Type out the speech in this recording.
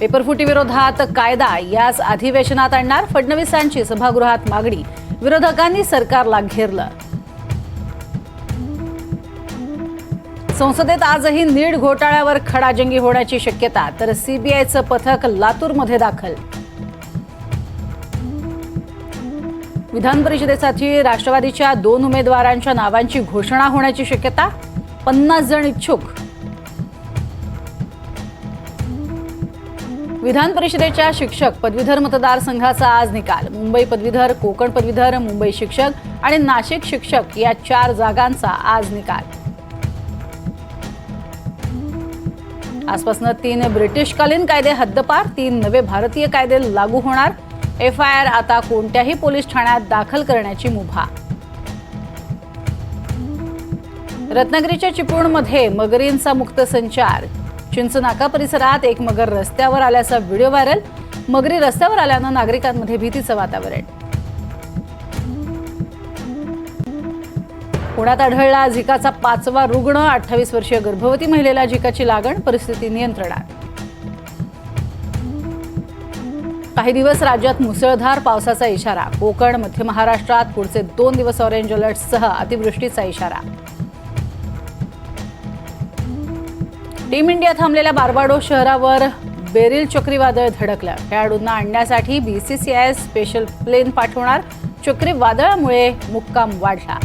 पेपरफुटी विरोधात कायदा याच अधिवेशनात आणणार फडणवीसांची सभागृहात मागणी. विरोधकांनी सरकारला घेरलं. संसदेत आजही नीट घोटाळ्यावर खडाजंगी होण्याची शक्यता, तर सीबीआयचं पथक लातूरमध्ये दाखल. विधान परिषदेसाठी राष्ट्रवादीच्या 2 उमेदवारांच्या नावांची घोषणा होण्याची शक्यता. 50 जण इच्छुक. विधान परिषदेच्या शिक्षक पदवीधर मतदारसंघाचा आज निकाल. मुंबई पदवीधर, कोकण पदवीधर, मुंबई शिक्षक आणि नाशिक शिक्षक या 4 जागांचा आज निकाल. आजपासून 3 ब्रिटिशकालीन कायदे हद्दपार, 3 नवे भारतीय कायदे लागू होणार. FIR आता कोणत्याही पोलीस ठाण्यात दाखल करण्याची मुभा. रत्नागिरीच्या चिपळूणमध्ये मगरींचा मुक्त संचार. चिंचनाका परिसरात एक मगर रस्त्यावर आल्याचा व्हिडिओ व्हायरल. मगरी रस्त्यावर आल्यानं नागरिकांमध्ये भीतीचं वातावरण. पुण्यात आढळला झिकाचा 5वा रुग्ण. 28 वर्षीय गर्भवती महिलेला झिकाची लागण, परिस्थिती नियंत्रणात. काही दिवस राज्यात मुसळधार पावसाचा इशारा. कोकण, मध्य महाराष्ट्रात पुढचे 2 दिवस ऑरेंज अलर्टसह अतिवृष्टीचा इशारा. टीम इंडिया थांबलेल्या बार्बाडोस शहरावर बेरिल चक्रीवादळ धडकलं. खेळाडूंना आणण्यासाठी BCCI स्पेशल प्लेन पाठवणार. चक्रीवादळामुळे मुक्काम वाढला.